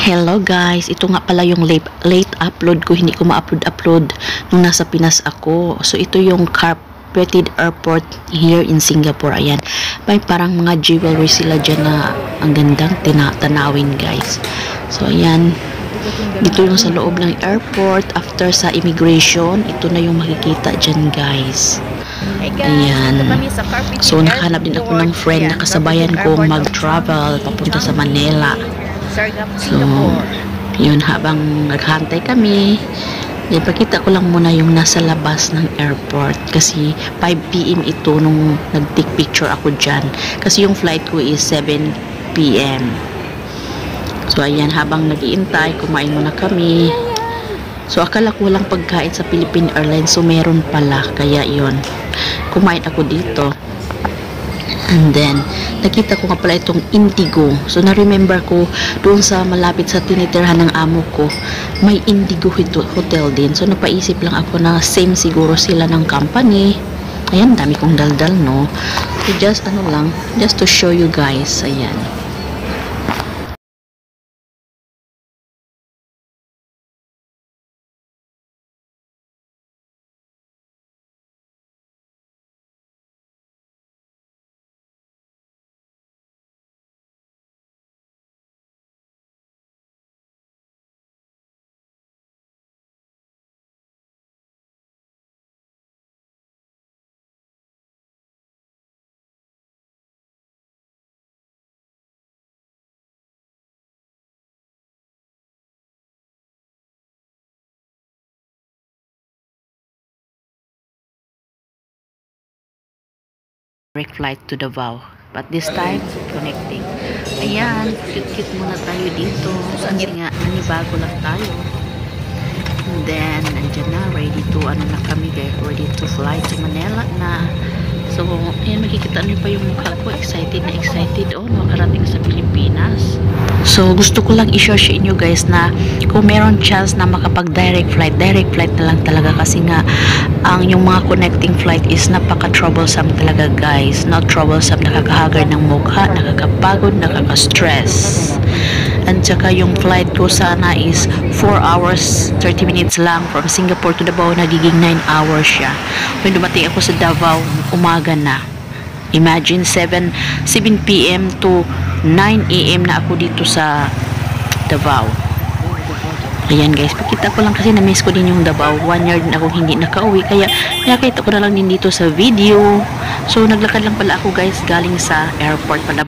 Hello guys, ito nga pala yung late upload ko, hindi ko ma-upload nung nasa Pinas ako. So ito yung carpeted airport here in Singapore. Ayan, may parang mga jewelry sila dyan na ang gandang tinatanawin guys. So ayan, dito yung sa loob ng airport. After sa immigration, ito na yung makikita dyan guys. Ayan, so nakahanap din ako ng friend na kasabayan ko mag-travel papunta sa Manila. So, yun, habang naghantay kami, ipakita ko lang muna yung nasa labas ng airport kasi 5 PM ito nung nag-take picture ako dyan kasi yung flight ko is 7 PM. So, ayan, habang nag-iintay, kumain muna kami. So, akala ko walang pagkain sa Philippine Airlines, so meron pala, kaya yun, kumain ako dito. And then, nakita ko nga pala itong Indigo. So, na-remember ko, doon sa malapit sa tinitirhan ng amo ko, may Indigo hotel din. So, napaisip lang ako na same siguro sila ng company. Ayan, dami kong daldal, no? So, just to show you guys. Ayan. Direct flight to Davao, but this time connecting. Ayan, cute muna tayo dito kasi nga bago lang tayo. And then nandiyan na, ready to na kami guys, ready to fly to Manila na. So ayan, makikita niyo pa yung mukha ko, excited makarating sa Pilipinas. So gusto ko lang i-share sa inyo guys na kung meron chance na makapag direct flight na lang talaga kasi nga yung mga connecting flight is napaka-troublesome talaga guys. Not troublesome, nakakahagard ng mukha, nakakapagod, nakaka-stress. At saka yung flight ko sana is 4 hours 30 minutes lang from Singapore to Davao, nagiging 9 hours siya. When dumating ako sa Davao, umaga na. Imagine 7 PM to 9 AM na ako dito sa Davao. Ayan guys, pakita ko lang kasi na-miss ko din yung Davao. 1 year din ako hindi nakauwi, kaya kita ko na lang din dito sa video. So naglakad lang pala ako guys galing sa airport pala.